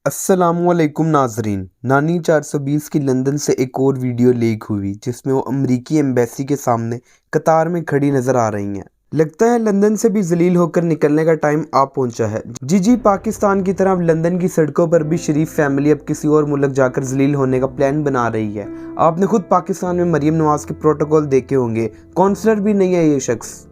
अस्सलामुअलैकुम नाजरीन। नानी 420 की लंदन से एक और वीडियो लीक हुई जिसमें वो अमरीकी एम्बेसी के सामने कतार में खड़ी नजर आ रही हैं। लगता है लंदन से भी जलील होकर निकलने का टाइम आ पहुंचा है। जी पाकिस्तान की तरह लंदन की सड़कों पर भी शरीफ फैमिली अब किसी और मुल्क जाकर जलील होने का प्लान बना रही है। आपने खुद पाकिस्तान में मरियम नवाज के प्रोटोकॉल देखे होंगे। काउंसलर भी नहीं है ये शख्स।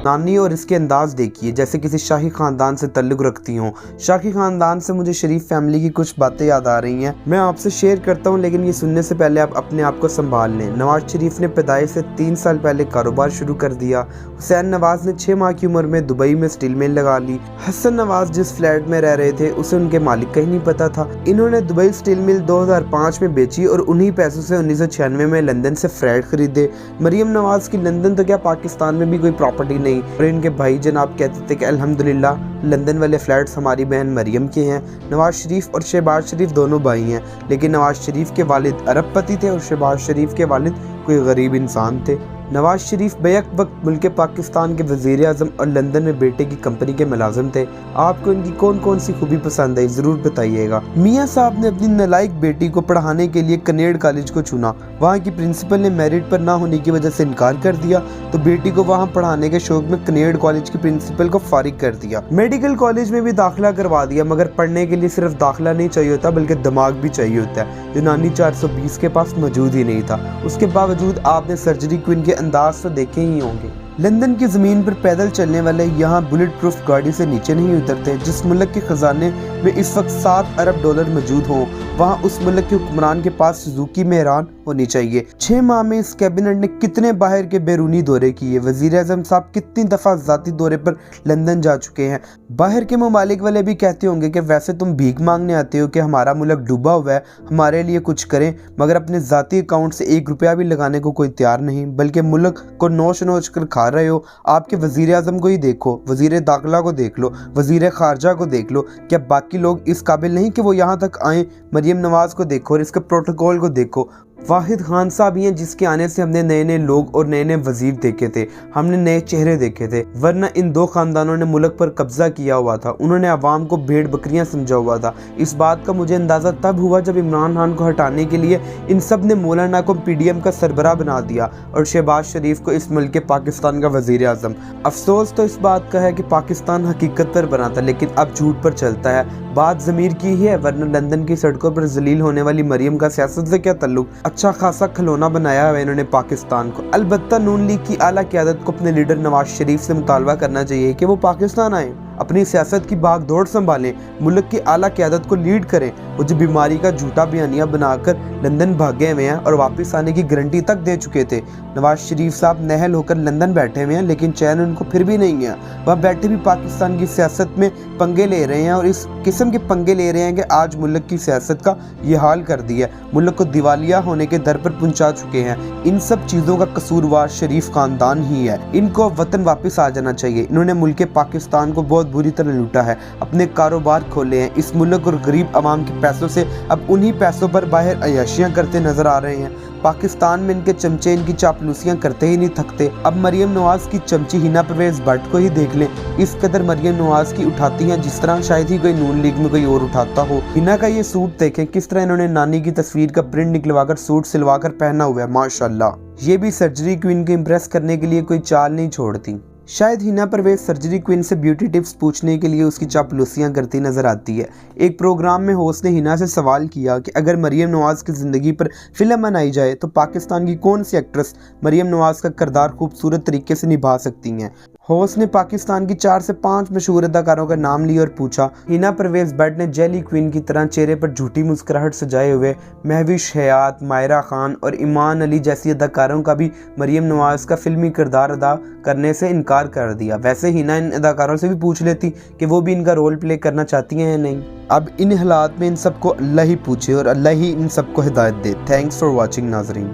नानी और इसके अंदाज देखिए जैसे किसी शाही खानदान से ताल्लुक़ रखती हों। शाही खानदान से मुझे शरीफ फैमिली की कुछ बातें याद आ रही हैं, मैं आपसे शेयर करता हूं, लेकिन ये सुनने से पहले आप अपने आप को संभाल लें। नवाज शरीफ ने पैदाइश से 3 साल पहले कारोबार शुरू कर दिया। हुसैन नवाज ने 6 माह की उम्र में दुबई में स्टील मिल लगा ली। हसन नवाज जिस फ्लैट में रह रहे थे उसे उनके मालिक का ही नहीं पता था। इन्होंने दुबई स्टील मिल 2005 में बेची और उन्हीं पैसों से 1996 में लंदन से फ्लैट खरीदे। मरियम नवाज की लंदन तो क्या पाकिस्तान में भी कोई प्रॉपर्टी नहीं। और इनके भाई जनाब कहते थे कि अल्हम्दुलिल्लाह लंदन वाले फ्लैट्स हमारी बहन मरियम के हैं। नवाज शरीफ और शहबाज शरीफ दोनों भाई हैं, लेकिन नवाज शरीफ के वालिद अरबपति थे और शहबाज शरीफ के वालिद कोई गरीब इंसान थे। नवाज शरीफ बैक वक्त मुल्क पाकिस्तान के वज़ीर आज़म और लंदन में बेटे की कंपनी के मुलाजिम थे। आपको इनकी कौन कौन सी खूबी पसंद आई ज़रूर बताइएगा। मियाँ साहब ने अपनी नालायक बेटी को पढ़ाने के लिए कनेड कॉलेज को चुना। वहाँ की प्रिंसिपल ने मेरिट पर ना होने की वजह से इनकार कर दिया तो बेटी को वहाँ पढ़ाने के शौक में कनेड कॉलेज की प्रिंसिपल को फारिग कर दिया। मेडिकल कॉलेज में भी दाखिला करवा दिया, मगर पढ़ने के लिए सिर्फ दाखिला नहीं चाहिए होता बल्कि दिमाग भी चाहिए होता है, जो नानी 420 के पास मौजूद ही नहीं था। उसके बावजूद आपने सर्जरी क्वीन के अंदाज तो देखे ही होंगे। लंदन की ज़मीन पर पैदल चलने वाले यहाँ बुलेट प्रूफ गाड़ी से नीचे नहीं उतरते। जिस मुल्क के खजाने में इस वक्त 7 अरब डॉलर मौजूद हों, वहाँ उस मुल्क के हुक्मरान के पास सुजुकी में हैरान होनी चाहिए। 6 माह में इस कैबिनेट ने कितने बाहर के बैरूनी दौरे किए। वज़ीर आज़म साहब कितनी दफ़ा ज़ाती दौरे पर लंदन जा चुके हैं। बाहर के ममालिक वाले भी कहते होंगे कि वैसे तुम भीख मांगने आते हो कि हमारा मुल्क डूबा हुआ है, हमारे लिए कुछ करें, मगर अपने ज़ाती अकाउंट से 1 रुपया भी लगाने को कोई तैयार नहीं, बल्कि मुल्क को नोच नोच कर खा रहे हो। आपके वज़ीर आज़म को ही देखो, वज़ीर दाखिला को देख लो, वज़ीर खारजा को देख लो। क्या बाकी लोग इस काबिल नहीं कि वो यहाँ तक आएँ? मरियम नवाज को देखो और इसके प्रोटोकॉल को देखो। वाहिद खान साहब ही हैं जिसके आने से हमने नए नए लोग और नए नए वजीर देखे थे, हमने नए चेहरे देखे थे, वरना इन 2 खानदानों ने मुल्क पर कब्जा किया हुआ था। उन्होंने अवाम को भेड़ बकरियां समझा हुआ था। इस बात का मुझे अंदाज़ा तब हुआ जब इमरान खान को हटाने के लिए इन सब ने मौलाना को PDM का सरबराह बना दिया और शहबाज शरीफ को इस मुल्क के पाकिस्तान का वज़ीर आज़म। अफसोस तो इस बात का है कि पाकिस्तान हकीकत पर बना था लेकिन अब झूठ पर चलता है। बात ज़मीर की ही है, वरना लंदन की सड़कों पर जलील होने वाली मरियम का सियासत से क्या ताल्लुक। अच्छा खासा खिलौना बनाया है इन्होंने पाकिस्तान को। अलबत्ता नून लीग की आला क़यादत को अपने लीडर नवाज शरीफ से मुतालबा करना चाहिए कि वो पाकिस्तान आए, अपनी सियासत की भाग दौड़ संभालें, मुल्क की आला क़यादत को लीड करें। वो जो बीमारी का झूठा बयानिया बनाकर लंदन भागे हुए हैं और वापस आने की गारंटी तक दे चुके थे। नवाज शरीफ साहब नहल होकर लंदन बैठे हुए हैं, लेकिन चैन उनको फिर भी नहीं है। वह बैठे भी पाकिस्तान की सियासत में पंगे ले रहे हैं और इस किस्म के पंगे ले रहे हैं कि आज मुल्क की सियासत का ये हाल कर दिया, मुल्क को दिवालिया होने के दर पर पहुंचा चुके हैं। इन सब चीज़ों का कसूरवार शरीफ खानदान ही है। इनको वतन वापस आ जाना चाहिए। इन्होंने मुल्क पाकिस्तान को बहुत बुरी तरह लूटा है, अपने कारोबार खोले हैं। इस मुल्क और गरीब आवाम के पैसों से अब उन्हीं पैसों पर बाहर अय्याशियां करते नजर आ रहे हैं। पाकिस्तान में इनके चमचे इनकी चापलूसियां करते ही नहीं थकते। अब मरियम नवाज की चमची हिना परवेज भट्ट को ही देख लें, इस कदर मरियम नवाज की उठाती हैं जिस तरह शायद ही कोई नून लीग में कोई और उठाता हो। हिना का ये सूट देखें, किस तरह इन्होंने नानी की तस्वीर का प्रिंट निकलवाकर सूट सिलवाकर पहना हुआ है, माशाल्लाह। ये भी सर्जरी क्वीन को इम्प्रेस करने के लिए कोई चाल नहीं छोड़ती। शायद हिना परवेज सर्जरी क्वीन से ब्यूटी टिप्स पूछने के लिए उसकी चापलूसियां करती नजर आती है। एक प्रोग्राम में होस्ट ने हिना से सवाल किया कि अगर मरियम नवाज की ज़िंदगी पर फिल्म बनाई जाए तो पाकिस्तान की कौन सी एक्ट्रेस मरियम नवाज का किरदार खूबसूरत तरीके से निभा सकती हैं। होस्ट ने पाकिस्तान की 4 से 5 मशहूर अदाकारों का नाम लिया और पूछा। हिना परवेज भट्ट ने जेली क्वीन की तरह चेहरे पर झूठी मुस्कुराहट सजाए हुए महविश हयात, मायरा खान और ईमान अली जैसी अदाकारों का भी मरियम नवाज का फिल्मी किरदार अदा करने से इनकार कर दिया। वैसे हिना इन अदाकारों से भी पूछ लेती कि वो भी इनका रोल प्ले करना चाहती हैं या नहीं। अब इन हालात में इन सबको अल्लाह ही पूछे और अल्लाह ही इन सबको हिदायत दे। थैंक्स फॉर वॉचिंग नाजरीन।